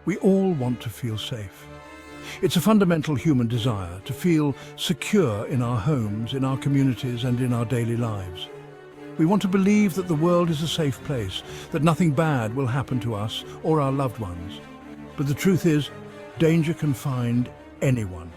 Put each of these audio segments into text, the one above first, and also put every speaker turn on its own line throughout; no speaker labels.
We all want to feel safe. It's a fundamental human desire to feel secure in our homes, in our communities, and in our daily lives. We want to believe that the world is a safe place, that nothing bad will happen to us or our loved ones. But the truth is, danger can find anyone,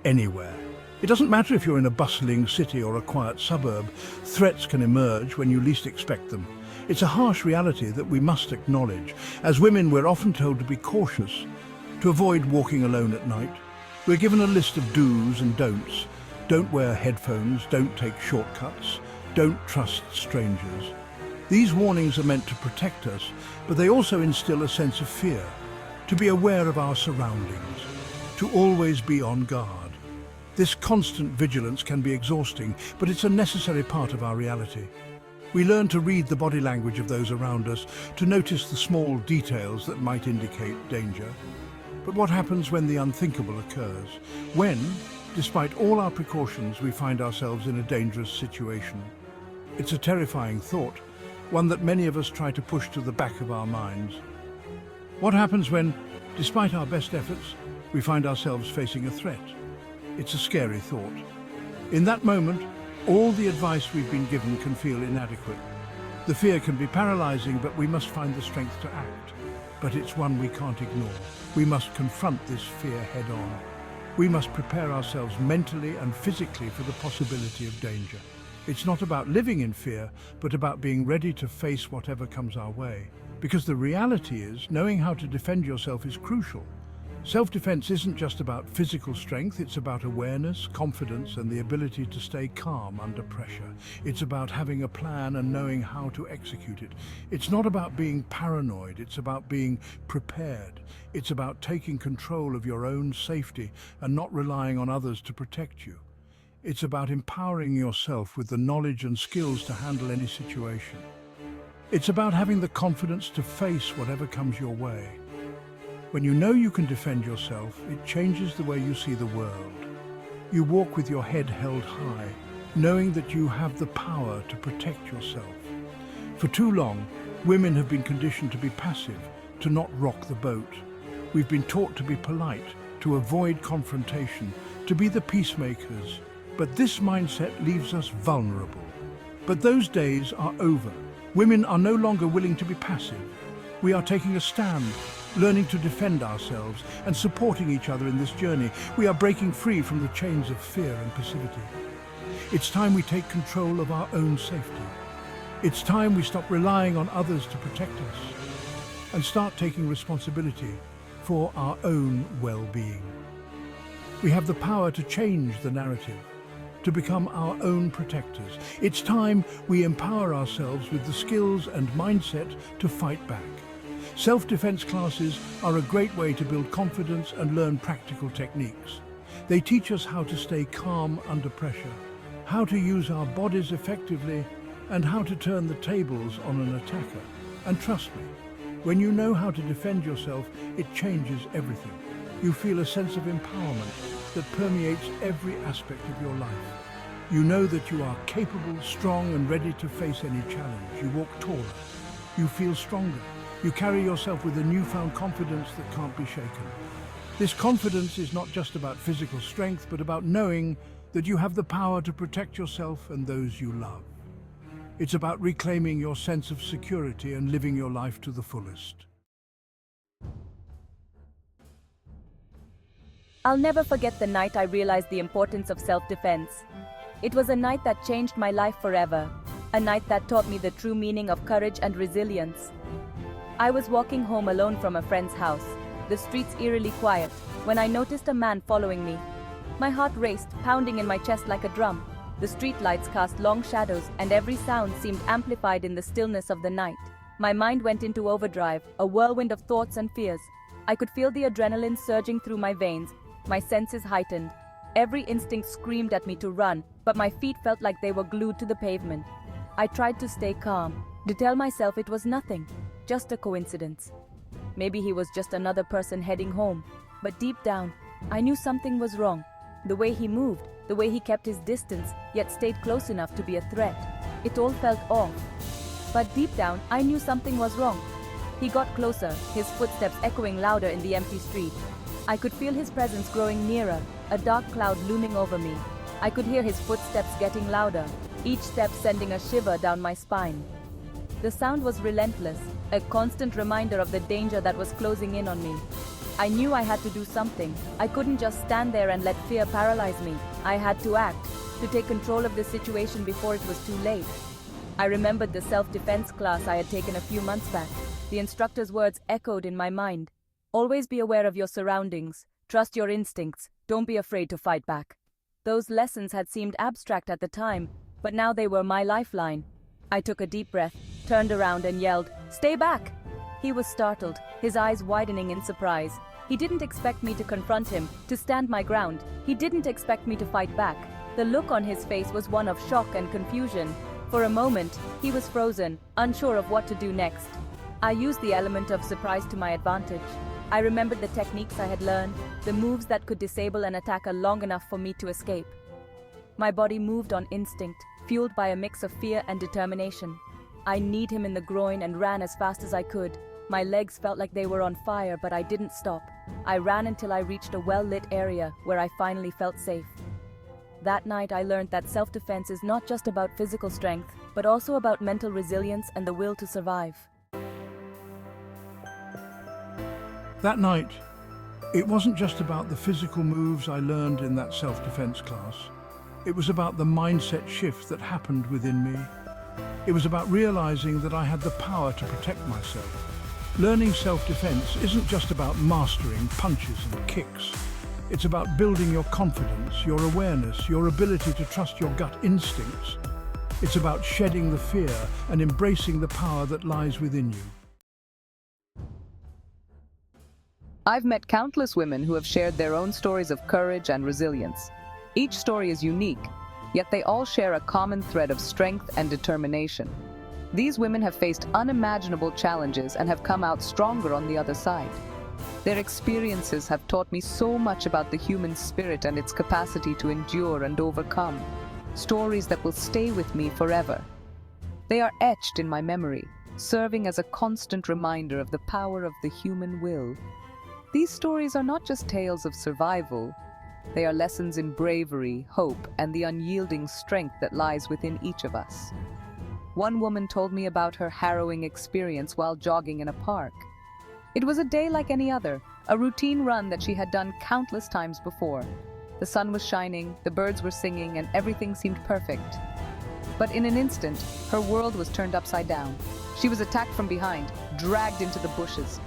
anywhere. It doesn't matter if you're in a bustling city or a quiet suburb, threats can emerge when you least expect them. It's a harsh reality that we must acknowledge. As women, we're often told to be cautious, to avoid walking alone at night. We're given a list of do's and don'ts. Don't wear headphones, don't take shortcuts, don't trust strangers. These warnings are meant to protect us, but they also instill a sense of fear, to be aware of our surroundings, to always be on guard. This constant vigilance can be exhausting, but it's a necessary part of our reality. We learn to read the body language of those around us, to notice the small details that might indicate danger. But what happens when the unthinkable occurs? When, despite all our precautions, we find ourselves in a dangerous situation? It's a terrifying thought, one that many of us try to push to the back of our minds. What happens when, despite our best efforts, we find ourselves facing a threat? It's a scary thought. In that moment, all the advice we've been given can feel inadequate. The fear can be paralyzing, but we must find the strength to act. But it's one we can't ignore. We must confront this fear head-on. We must prepare ourselves mentally and physically for the possibility of danger. It's not about living in fear, but about being ready to face whatever comes our way. Because the reality is, knowing how to defend yourself is crucial. Self-defense isn't just about physical strength, it's about awareness, confidence, and the ability to stay calm under pressure. It's about having a plan and knowing how to execute it. It's not about being paranoid, it's about being prepared. It's about taking control of your own safety and not relying on others to protect you. It's about empowering yourself with the knowledge and skills to handle any situation. It's about having the confidence to face whatever comes your way. When you know you can defend yourself, it changes the way you see the world. You walk with your head held high, knowing that you have the power to protect yourself. For too long, women have been conditioned to be passive, to not rock the boat. We've been taught to be polite, to avoid confrontation, to be the peacemakers. But this mindset leaves us vulnerable. But those days are over. Women are no longer willing to be passive. We are taking a stand, learning to defend ourselves and supporting each other in this journey. We are breaking free from the chains of fear and passivity. It's time we take control of our own safety. It's time we stop relying on others to protect us and start taking responsibility for our own well-being. We have the power to change the narrative, to become our own protectors. It's time we empower ourselves with the skills and mindset to fight back. Self-defense classes are a great way to build confidence and learn practical techniques. They teach us how to stay calm under pressure, how to use our bodies effectively, and how to turn the tables on an attacker. And trust me, when you know how to defend yourself, it changes everything. You feel a sense of empowerment that permeates every aspect of your life. You know that you are capable, strong, and ready to face any challenge. You walk taller. You feel stronger. You carry yourself with a newfound confidence that can't be shaken. This confidence is not just about physical strength, but about knowing that you have the power to protect yourself and those you love. It's about reclaiming your sense of security and living your life to the fullest.
I'll never forget the night I realized the importance of self-defense. It was a night that changed my life forever, a night that taught me the true meaning of courage and resilience. I was walking home alone from a friend's house, the streets eerily quiet, when I noticed a man following me. My heart raced, pounding in my chest like a drum. The street lights cast long shadows, and every sound seemed amplified in the stillness of the night. My mind went into overdrive, a whirlwind of thoughts and fears. I could feel the adrenaline surging through my veins, my senses heightened. Every instinct screamed at me to run, but my feet felt like they were glued to the pavement. I tried to stay calm, to tell myself it was nothing, just a coincidence. Maybe he was just another person heading home. But deep down, I knew something was wrong. The way he moved, the way he kept his distance, yet stayed close enough to be a threat. It all felt off. But deep down, I knew something was wrong. He got closer, his footsteps echoing louder in the empty street. I could feel his presence growing nearer, a dark cloud looming over me. I could hear his footsteps getting louder, each step sending a shiver down my spine. The sound was relentless, a constant reminder of the danger that was closing in on me. I knew I had to do something. I couldn't just stand there and let fear paralyze me. I had to act, to take control of the situation before it was too late. I remembered the self-defense class I had taken a few months back. The instructor's words echoed in my mind. Always be aware of your surroundings. Trust your instincts. Don't be afraid to fight back. Those lessons had seemed abstract at the time, but now they were my lifeline. I took a deep breath, turned around and yelled, "Stay back!" He was startled, his eyes widening in surprise. He didn't expect me to confront him, to stand my ground. He didn't expect me to fight back. The look on his face was one of shock and confusion. For a moment, he was frozen, unsure of what to do next. I used the element of surprise to my advantage. I remembered the techniques I had learned, the moves that could disable an attacker long enough for me to escape. My body moved on instinct, fueled by a mix of fear and determination. I kneed him in the groin and ran as fast as I could. My legs felt like they were on fire, but I didn't stop. I ran until I reached a well-lit area where I finally felt safe. That night I learned that self-defense is not just about physical strength, but also about mental resilience and the will to survive.
That night, it wasn't just about the physical moves I learned in that self-defense class. It was about the mindset shift that happened within me. It was about realizing that I had the power to protect myself. Learning self-defense isn't just about mastering punches and kicks. It's about building your confidence, your awareness, your ability to trust your gut instincts. It's about shedding the fear and embracing the power that lies within you.
I've met countless women who have shared their own stories of courage and resilience. Each story is unique, yet they all share a common thread of strength and determination. These women have faced unimaginable challenges and have come out stronger on the other side. Their experiences have taught me so much about the human spirit and its capacity to endure and overcome. Stories that will stay with me forever. They are etched in my memory, serving as a constant reminder of the power of the human will. These stories are not just tales of survival. They are lessons in bravery, hope, and the unyielding strength that lies within each of us. One woman told me about her harrowing experience while jogging in a park. It was a day like any other, a routine run that she had done countless times before. The sun was shining, the birds were singing, and everything seemed perfect. But in an instant, her world was turned upside down. She was attacked from behind, dragged into the bushes.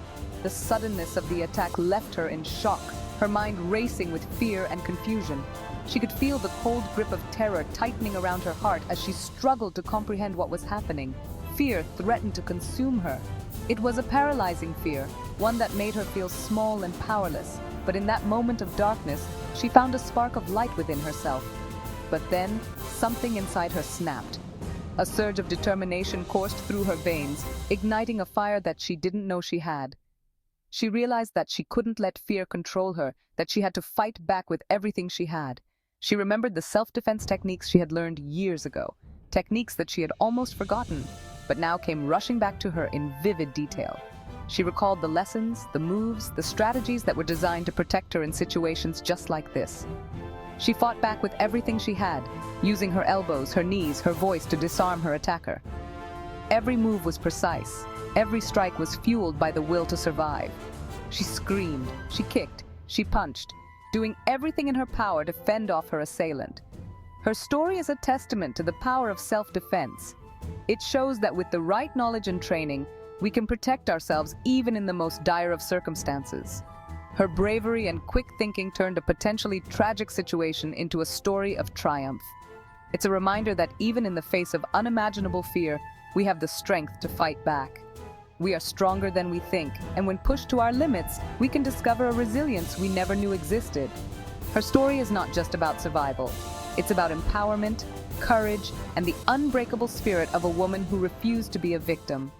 The suddenness of the attack left her in shock, her mind racing with fear and confusion. She could feel the cold grip of terror tightening around her heart as she struggled to comprehend what was happening. Fear threatened to consume her. It was a paralyzing fear, one that made her feel small and powerless. But in that moment of darkness, she found a spark of light within herself. But then, something inside her snapped. A surge of determination coursed through her veins, igniting a fire that she didn't know she had. She realized that she couldn't let fear control her, that she had to fight back with everything she had. She remembered the self-defense techniques she had learned years ago, techniques that she had almost forgotten, but now came rushing back to her in vivid detail. She recalled the lessons, the moves, the strategies that were designed to protect her in situations just like this. She fought back with everything she had, using her elbows, her knees, her voice to disarm her attacker. Every move was precise. Every strike was fueled by the will to survive. She screamed, she kicked, she punched, doing everything in her power to fend off her assailant. Her story is a testament to the power of self-defense. It shows that with the right knowledge and training, we can protect ourselves even in the most dire of circumstances. Her bravery and quick thinking turned a potentially tragic situation into a story of triumph. It's a reminder that even in the face of unimaginable fear, we have the strength to fight back. We are stronger than we think, and when pushed to our limits, we can discover a resilience we never knew existed. Her story is not just about survival. It's about empowerment, courage, and the unbreakable spirit of a woman who refused to be a victim.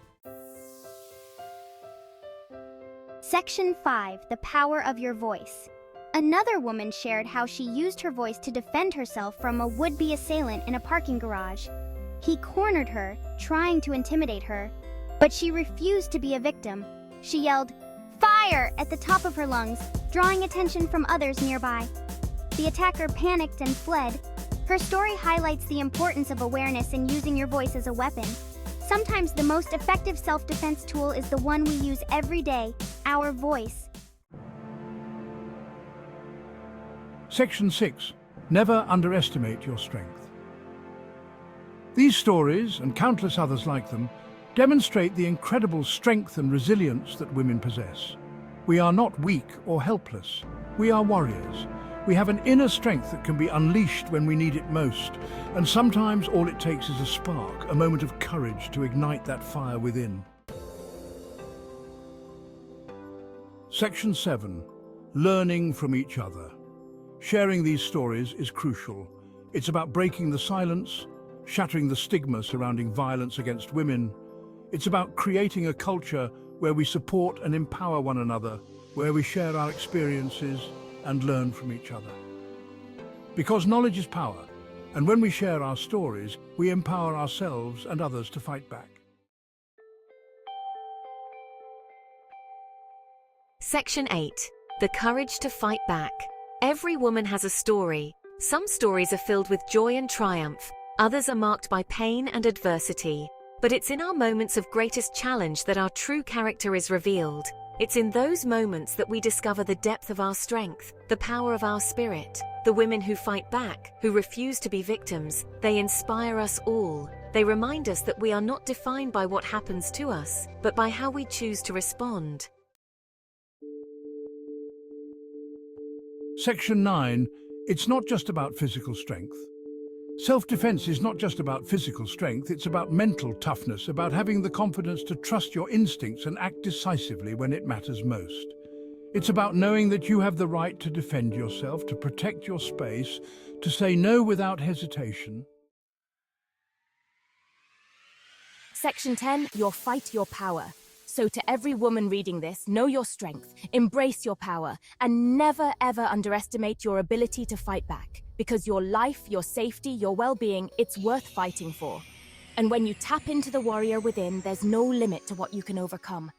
Section 5. The Power of Your Voice. Another woman shared how she used her voice to defend herself from a would-be assailant in a parking garage. He cornered her, trying to intimidate her. But she refused to be a victim. She yelled, "Fire!" at the top of her lungs, drawing attention from others nearby. The attacker panicked and fled. Her story highlights the importance of awareness and using your voice as a weapon. Sometimes the most effective self-defense tool is the one we use every day, our voice.
Section 6. Never underestimate your strength. These stories, and countless others like them, demonstrate the incredible strength and resilience that women possess. We are not weak or helpless. We are warriors. We have an inner strength that can be unleashed when we need it most, and sometimes all it takes is a spark, a moment of courage to ignite that fire within. Section 7. Learning from each other. Sharing these stories is crucial. It's about breaking the silence, shattering the stigma surrounding violence against women. It's about creating a culture where we support and empower one another, where we share our experiences and learn from each other. Because knowledge is power, and when we share our stories, we empower ourselves and others to fight back.
Section 8. The courage to fight back. Every woman has a story. Some stories are filled with joy and triumph, others are marked by pain and adversity. But it's in our moments of greatest challenge that our true character is revealed. It's in those moments that we discover the depth of our strength, the power of our spirit. The women who fight back, who refuse to be victims, they inspire us all. They remind us that we are not defined by what happens to us, but by how we choose to respond.
Section 9. It's not just about physical strength. Self-defense is not just about physical strength, it's about mental toughness, about having the confidence to trust your instincts and act decisively when it matters most. It's about knowing that you have the right to defend yourself, to protect your space, to say no without hesitation.
Section 10, your fight, your power. So to every woman reading this, know your strength, embrace your power, and never ever underestimate your ability to fight back. Because your life, your safety, your well-being, it's worth fighting for. And when you tap into the warrior within, there's no limit to what you can overcome.